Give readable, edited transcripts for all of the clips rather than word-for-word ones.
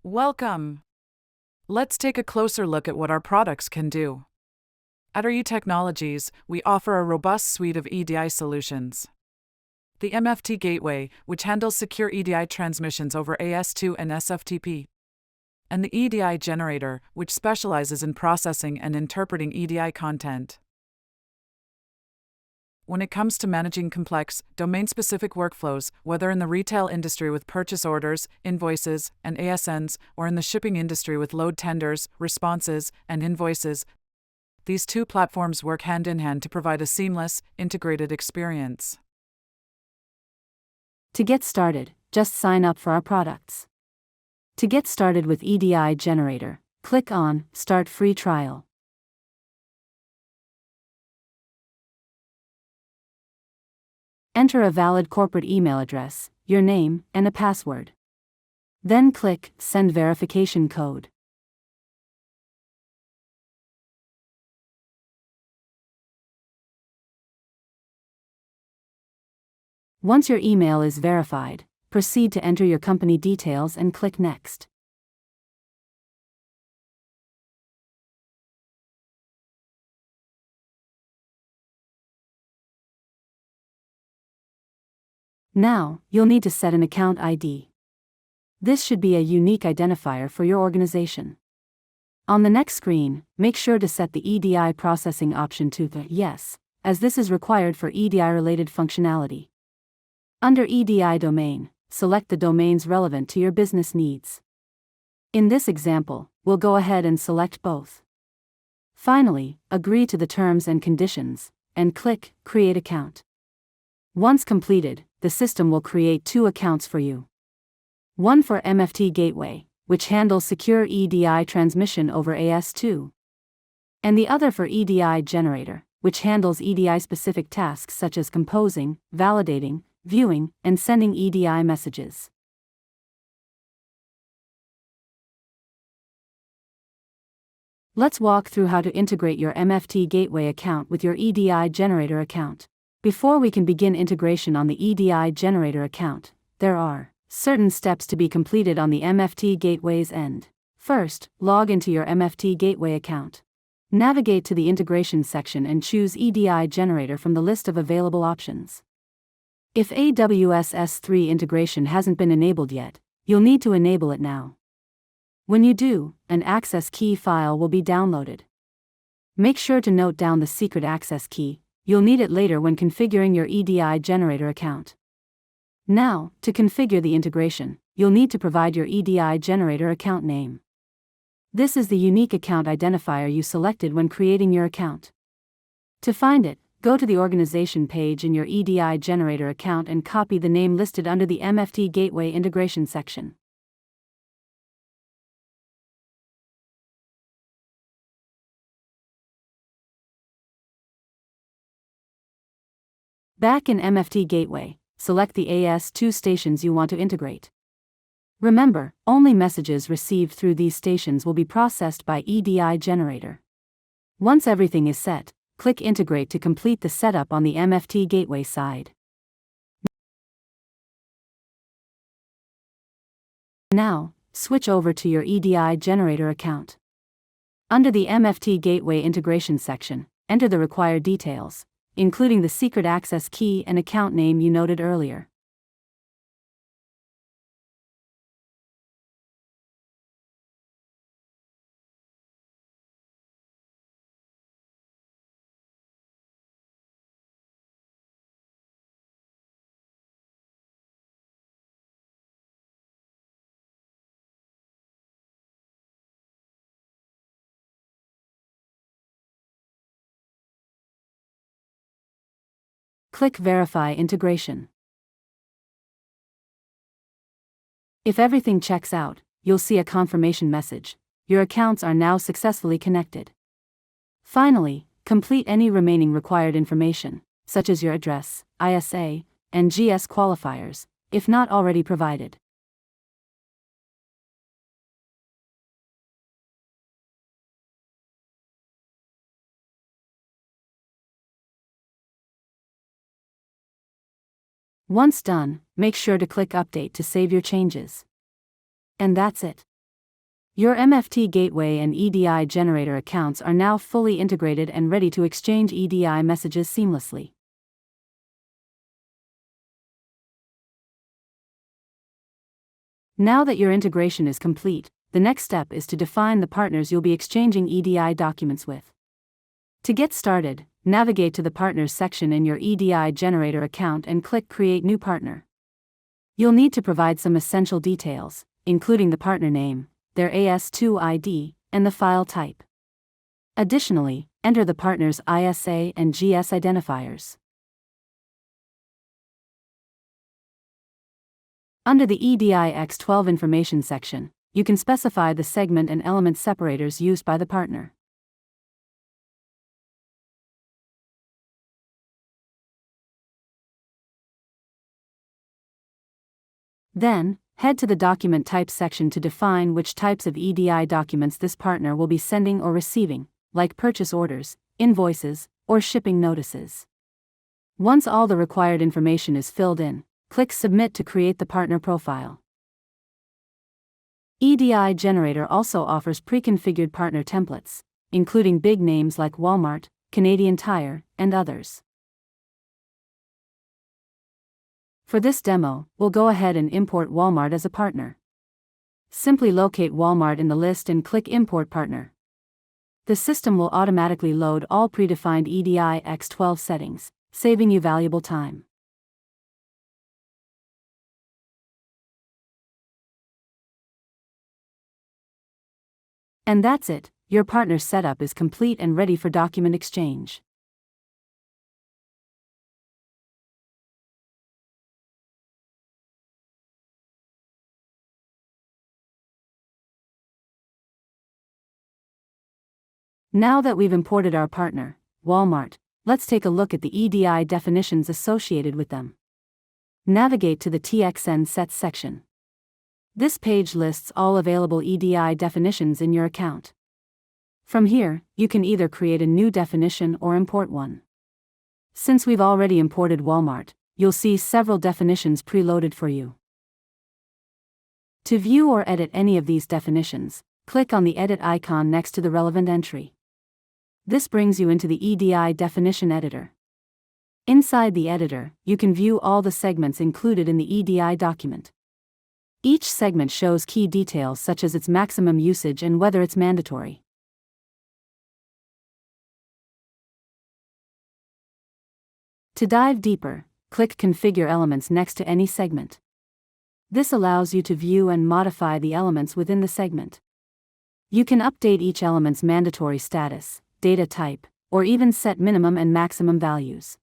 Welcome! Let's take a closer look at what our products can do. At Aayu Technologies, we offer a robust suite of EDI solutions. The MFT Gateway, which handles secure EDI transmissions over AS2 and SFTP. And the EDI Generator, which specializes in processing and interpreting EDI content. When it comes to managing complex, domain-specific workflows, whether in the retail industry with purchase orders, invoices, and ASNs, or in the shipping industry with load tenders, responses, and invoices, these two platforms work hand in hand to provide a seamless, integrated experience. To get started, just sign up for our products. To get started with EDI Generator, click on Start Free Trial. Enter a valid corporate email address, your name, and a password. Then click Send Verification Code. Once your email is verified, proceed to enter your company details and click Next. Now, you'll need to set an account ID. This should be a unique identifier for your organization. On the next screen, make sure to set the EDI processing option to the Yes, as this is required for EDI-related functionality. Under EDI domain, select the domains relevant to your business needs. In this example, we'll go ahead and select both. Finally, agree to the terms and conditions, and click Create Account. Once completed, the system will create two accounts for you. One for MFT Gateway, which handles secure EDI transmission over AS2. And the other for EDI Generator, which handles EDI-specific tasks such as composing, validating, viewing, and sending EDI messages. Let's walk through how to integrate your MFT Gateway account with your EDI Generator account. Before we can begin integration on the EDI Generator account, there are certain steps to be completed on the MFT Gateway's end. First, log into your MFT Gateway account. Navigate to the Integration section and choose EDI Generator from the list of available options. If AWS S3 integration hasn't been enabled yet, you'll need to enable it now. When you do, an access key file will be downloaded. Make sure to note down the secret access key. You'll need it later when configuring your EDI Generator account. Now, to configure the integration, you'll need to provide your EDI Generator account name. This is the unique account identifier you selected when creating your account. To find it, go to the organization page in your EDI Generator account and copy the name listed under the MFT Gateway integration section. Back in MFT Gateway, select the AS2 stations you want to integrate. Remember, only messages received through these stations will be processed by EDI Generator. Once everything is set, click Integrate to complete the setup on the MFT Gateway side. Now, switch over to your EDI Generator account. Under the MFT Gateway integration section, enter the required details, including the secret access key and account name you noted earlier. Click Verify Integration. If everything checks out, you'll see a confirmation message. Your accounts are now successfully connected. Finally, complete any remaining required information, such as your address, ISA, and GS qualifiers, if not already provided. Once done, make sure to click Update to save your changes. And that's it. Your MFT Gateway and EDI Generator accounts are now fully integrated and ready to exchange EDI messages seamlessly. Now that your integration is complete, the next step is to define the partners you'll be exchanging EDI documents with. To get started, navigate to the Partners section in your EDI Generator account and click Create New Partner. You'll need to provide some essential details, including the partner name, their AS2 ID, and the file type. Additionally, enter the partner's ISA and GS identifiers. Under the EDI X12 information section, you can specify the segment and element separators used by the partner. Then, head to the Document Types section to define which types of EDI documents this partner will be sending or receiving, like purchase orders, invoices, or shipping notices. Once all the required information is filled in, click Submit to create the partner profile. EDI Generator also offers preconfigured partner templates, including big names like Walmart, Canadian Tire, and others. For this demo, we'll go ahead and import Walmart as a partner. Simply locate Walmart in the list and click Import Partner. The system will automatically load all predefined EDI X12 settings, saving you valuable time. And that's it, your partner setup is complete and ready for document exchange. Now that we've imported our partner, Walmart, let's take a look at the EDI definitions associated with them. Navigate to the TXN Sets section. This page lists all available EDI definitions in your account. From here, you can either create a new definition or import one. Since we've already imported Walmart, you'll see several definitions preloaded for you. To view or edit any of these definitions, click on the Edit icon next to the relevant entry. This brings you into the EDI Definition Editor. Inside the editor, you can view all the segments included in the EDI document. Each segment shows key details such as its maximum usage and whether it's mandatory. To dive deeper, click Configure Elements next to any segment. This allows you to view and modify the elements within the segment. You can update each element's mandatory status, data type, or even set minimum and maximum values.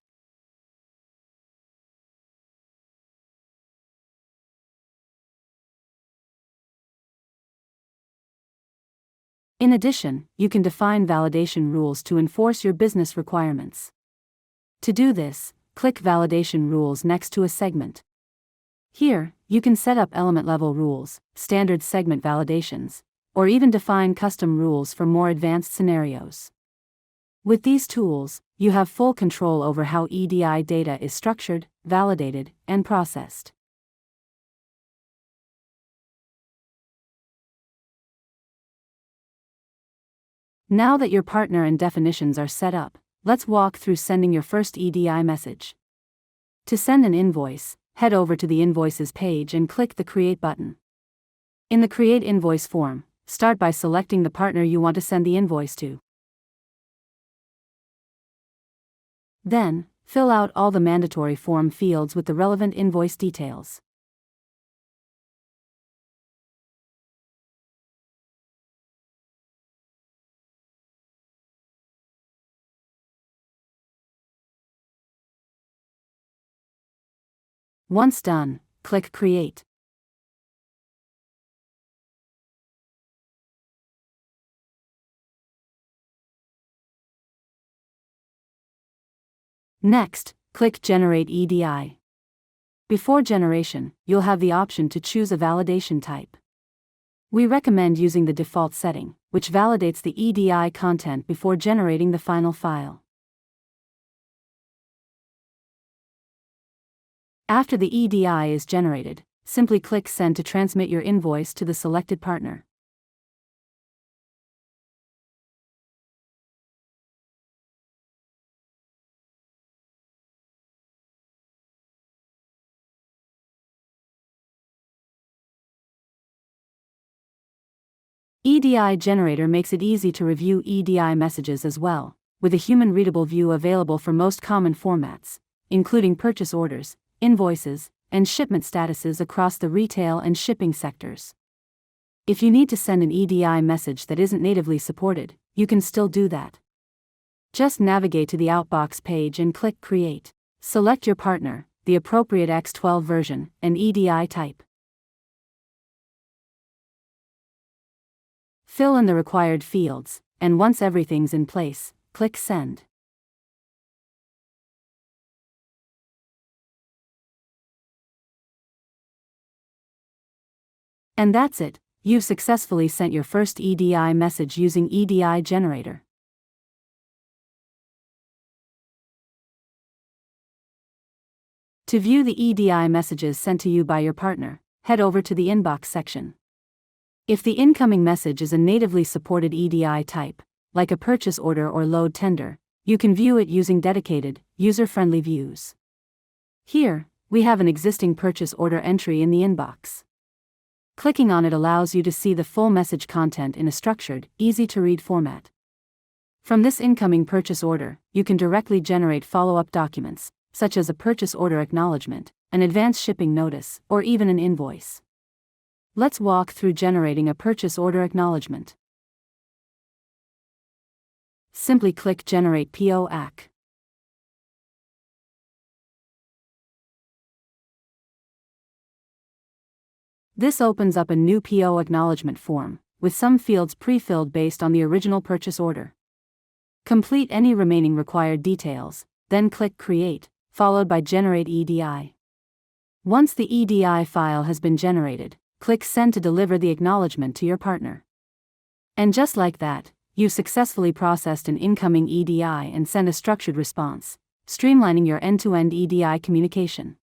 In addition, you can define validation rules to enforce your business requirements. To do this, click Validation Rules next to a segment. Here, you can set up element-level rules, standard segment validations, or even define custom rules for more advanced scenarios. With these tools, you have full control over how EDI data is structured, validated, and processed. Now that your partner and definitions are set up, let's walk through sending your first EDI message. To send an invoice, head over to the Invoices page and click the Create button. In the Create Invoice form, start by selecting the partner you want to send the invoice to. Then, fill out all the mandatory form fields with the relevant invoice details. Once done, click Create. Next, click Generate EDI. Before generation, you'll have the option to choose a validation type. We recommend using the default setting, which validates the EDI content before generating the final file. After the EDI is generated, simply click Send to transmit your invoice to the selected partner. EDI Generator makes it easy to review EDI messages as well, with a human-readable view available for most common formats, including purchase orders, invoices, and shipment statuses across the retail and shipping sectors. If you need to send an EDI message that isn't natively supported, you can still do that. Just navigate to the Outbox page and click Create. Select your partner, the appropriate X12 version, and EDI type. Fill in the required fields, and once everything's in place, click Send. And that's it, you've successfully sent your first EDI message using EDI Generator. To view the EDI messages sent to you by your partner, head over to the Inbox section. If the incoming message is a natively supported EDI type, like a purchase order or load tender, you can view it using dedicated, user-friendly views. Here, we have an existing purchase order entry in the inbox. Clicking on it allows you to see the full message content in a structured, easy-to-read format. From this incoming purchase order, you can directly generate follow-up documents, such as a purchase order acknowledgement, an advance shipping notice, or even an invoice. Let's walk through generating a purchase order acknowledgement. Simply click Generate PO ACK. This opens up a new PO acknowledgement form, with some fields pre-filled based on the original purchase order. Complete any remaining required details, then click Create, followed by Generate EDI. Once the EDI file has been generated, click Send to deliver the acknowledgement to your partner. And just like that, you've successfully processed an incoming EDI and sent a structured response, streamlining your end-to-end EDI communication.